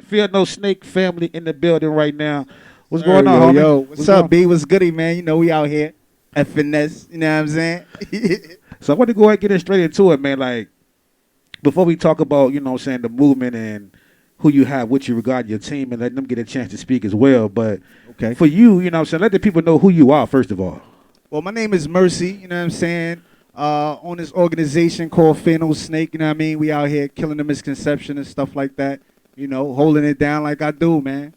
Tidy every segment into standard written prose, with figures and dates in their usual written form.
Feel no snake family in the building right now. What's Sir, going yo, on, homie? yo. What's Going up, on? B? What's goody, man? You know, we out here at finesse. You know what I'm saying? So I want to go ahead and get in straight into it, man. Like before we talk about, the movement and who you have with you regarding your team and letting them get a chance to speak as well. But Okay. for you, let the people know who you are first of all. Well, my name is Mercy. You know what I'm saying? On this organization called Fano Snake. You know what I mean? We out here killing the misconception and stuff like that. You know, holding it down like I do, man.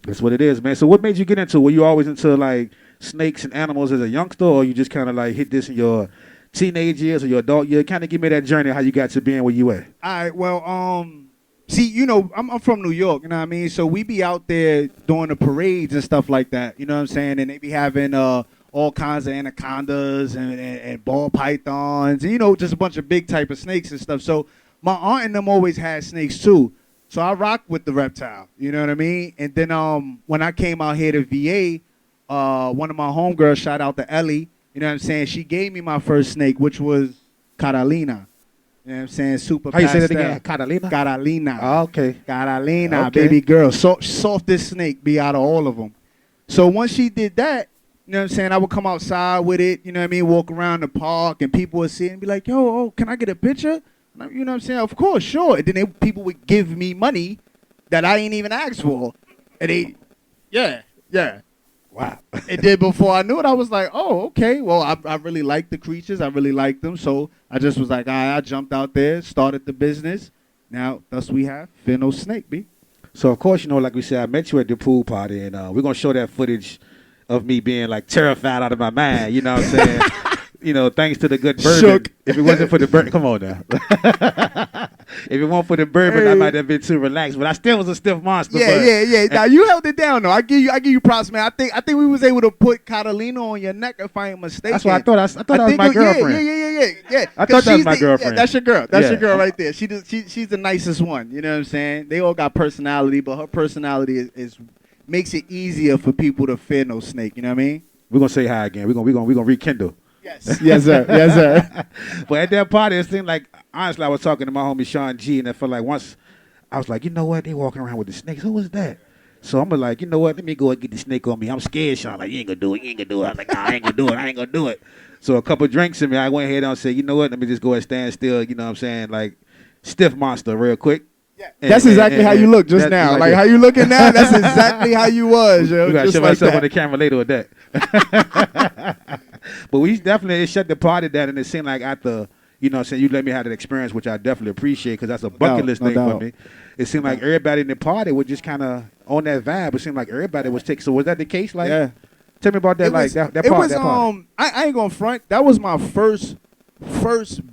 That's what it is, man. So what made you get into it? Were you always into like snakes and animals as a youngster, or you just kind of like hit this in your teenage years or your adult years? Kind of give me that journey how you got to being where you at. All right. Well, see, you know, I'm from New York. You know what I mean? So we be out there doing the parades and stuff like that. You know what I'm saying? And they be having all kinds of anacondas and ball pythons, and, you know, just a bunch of big type of snakes and stuff. So my aunt and them always had snakes too. So I rock with the reptile, you know what I mean? And then when I came out here to VA, one of my homegirls, shout out to Ellie, you know what I'm saying? She gave me my first snake, which was Catalina. You know what I'm saying? Super How you say that pastel. again? Catalina? Catalina. Oh, okay. Catalina, Okay. baby girl. Softest snake be out of all of them. So once she did that, you know what I'm saying, I would come outside with it, you know what I mean, walk around the park, and people would see it and be like, yo, oh, can I get a picture? You know what I'm saying? Of course, sure. And then people would give me money that I ain't even asked for. And yeah. Wow. And then before I knew it, I was like, oh, okay. Well, I really like the creatures. I really like them. So I just was like, all right, I jumped out there, started the business. Now, thus we have Fino Snake, B. So of course, like we said, I met you at the pool party, and we're gonna show that footage of me being like terrified out of my mind. You know what I'm saying? Thanks to the good bourbon. Shook. If it wasn't for the bourbon, come on now. If it weren't for the bourbon, I might have been too relaxed. But I still was a stiff monster. Yeah. Now you held it down though. I give you props, man. I think we was able to put Catalina on your neck if I ain't mistaken. That's what I thought. I thought that was my girlfriend. Yeah. I thought that was my Yeah, girlfriend. that's your girl. That's Yeah. your girl right there. She's the nicest one. You know what I'm saying? They all got personality, but her personality is makes it easier for people to fear no snake. You know what I mean? We're gonna say hi again. We're gonna rekindle. Yes, sir. But at that party, it seemed like, honestly, I was talking to my homie Sean G, and I felt like once I was like, you know what? They walking around with the snakes. Who was that? So I'm like, you know what? Let me go and get the snake on me. I'm scared, Sean. Like, you ain't gonna do it. You ain't gonna do it. I was like, nah, I ain't gonna do it. I ain't gonna do it. So a couple drinks in me, I went ahead and said, you know what? Let me just go ahead and stand still. You know what I'm saying? Like, stiff monster real quick. Yeah. That's exactly how you look just now. Like how you looking now, that's exactly how you was, yo. We gotta Just show like myself that. on the camera later with that. But we definitely shut the party down, and it seemed like after, you know what I'm saying, you let me have that experience, which I definitely appreciate because that's a bucket list thing for me. It seemed like everybody in the party was just kind of on that vibe. It seemed like everybody was taking. So was that the case? Like, Yeah. tell me about that. That party. I ain't gonna front. That was my first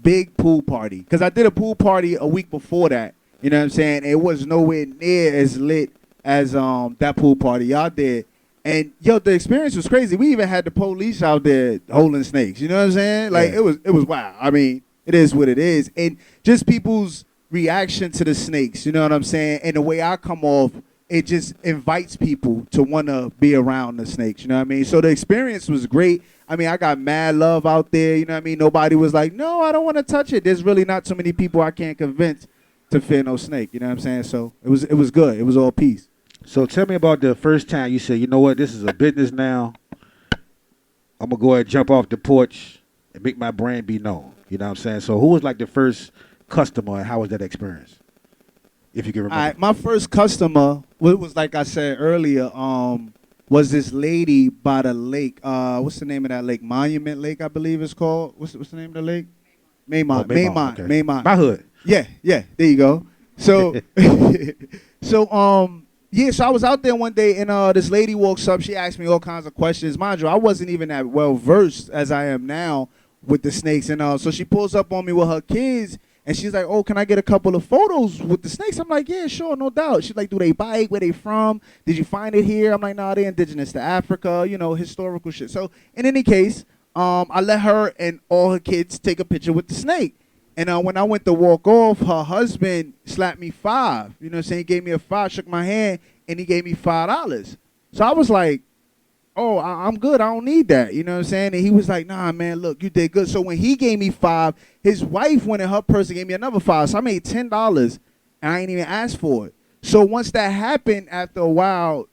big pool party because I did a pool party a week before that. You know what I'm saying? It was nowhere near as lit as that pool party y'all did. And yo, the experience was crazy. We even had the police out there holding snakes. You know what I'm saying? Like Yeah. it was wild. I mean, it is what it is. And just people's reaction to the snakes, you know what I'm saying? And the way I come off, it just invites people to want to be around the snakes. You know what I mean? So the experience was great. I mean, I got mad love out there. You know what I mean? Nobody was like, no, I don't want to touch it. There's really not so many people I can't convince to fear no snake. You know what I'm saying? So it was good. It was all peace. So tell me about the first time you said, you know what, this is a business now. I'm going to go ahead and jump off the porch and make my brand be known. You know what I'm saying? So who was like the first customer and how was that experience? If you can remember. All right, my first customer was like I said earlier, was this lady by the lake. What's the name of that lake? Monument Lake, I believe it's called. What's the name of the lake? Maymont. Maymont, okay. Maymont. My hood. Yeah, there you go. So so I was out there one day and this lady walks up, she asked me all kinds of questions. Mind you, I wasn't even that well versed as I am now with the snakes, and so she pulls up on me with her kids and she's like, oh, can I get a couple of photos with the snakes? I'm like, yeah, sure, no doubt. She's like, do they bite? Where they from? Did you find it here? I'm like, nah, they're indigenous to Africa, you know, historical shit. So in any case, I let her and all her kids take a picture with the snake. And when I went to walk off, her husband slapped me $5. You know what I'm saying? He gave me a $5, shook my hand, and he gave me $5. So I was like, oh, I'm good. I don't need that. You know what I'm saying? And he was like, nah, man, look, you did good. So when he gave me $5, his wife went in her purse and gave me another $5. So I made $10, and I ain't even asked for it. So once that happened, after a while,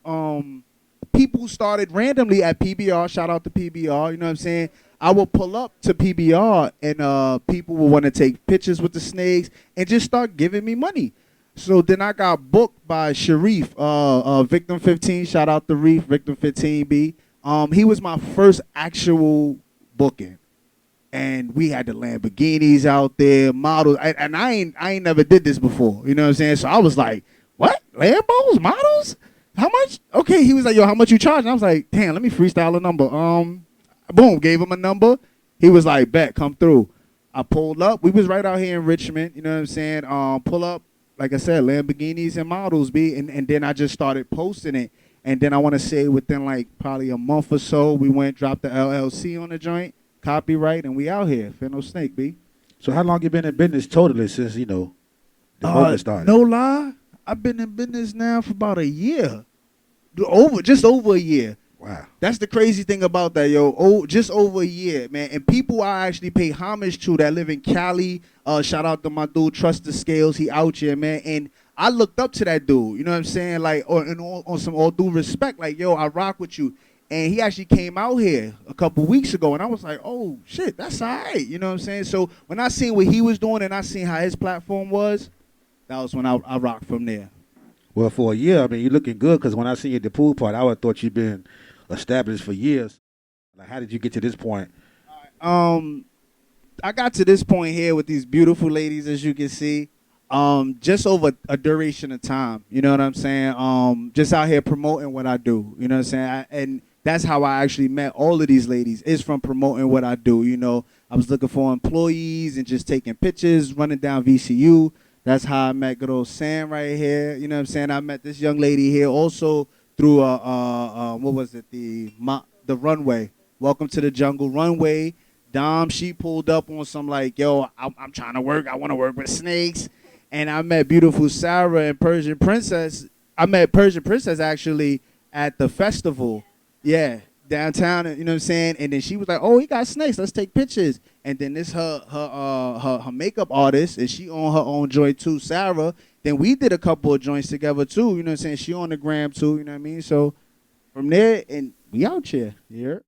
people started randomly at PBR. Shout out to PBR. You know what I'm saying? I would pull up to PBR and people would want to take pictures with the snakes and just start giving me money. So then I got booked by Sharif, Victim 15. Shout out to Reef, Victim 15B. He was my first actual booking, and we had the Lamborghinis out there, models, and I ain't never did this before. You know what I'm saying? So I was like, what? Lambos, models? How much? Okay, he was like, yo, how much you charge? And I was like, damn, let me freestyle a number. Boom, gave him a number. He was like, bet, come through. I pulled up. We was right out here in Richmond. You know what I'm saying? Pull up, like I said, Lamborghinis and models, and then I just started posting it. And then I want to say within like probably a month or so, we went dropped the LLC on the joint, copyright, and we out here. Fino Snake, B. So how long you been in business totally since, you know, the movement started? No lie, I've been in business now for about a year. Just over a year. Wow. That's the crazy thing about that, yo. Oh, just over a year, man. And people I actually pay homage to that live in Cali. Shout out to my dude, Trust the Scales. He out here, man. And I looked up to that dude. You know what I'm saying? Like, on some all due respect, like, yo, I rock with you. And he actually came out here a couple weeks ago, and I was like, oh, shit, that's all right. You know what I'm saying? So when I seen what he was doing and I seen how his platform was, that was when I rocked from there. Well, for a year, I mean, you're looking good because when I see you at the pool part, I would have thought you'd been established for years. Like, how did you get to this point? I got to this point here with these beautiful ladies, as you can see, just over a duration of time. You know what I'm saying? Just out here promoting what I do. You know what I'm saying? And that's how I actually met all of these ladies, is from promoting what I do. You know, I was looking for employees and just taking pictures, running down VCU. That's how I met good old Sam right here. You know what I'm saying? I met this young lady here also through what was it? The runway. Welcome to the Jungle runway. Dom, she pulled up on some like, yo, I'm trying to work. I want to work with snakes. And I met beautiful Sarah and Persian Princess. I met Persian Princess actually at the festival. Yeah, downtown, you know what I'm saying? And then she was like, oh, he got snakes. Let's take pictures. And then this her makeup artist, and she on her own joint too, Sarah. Then we did a couple of joints together too, you know what I'm saying? She on the gram too, you know what I mean? So from there, and we out here. Yeah.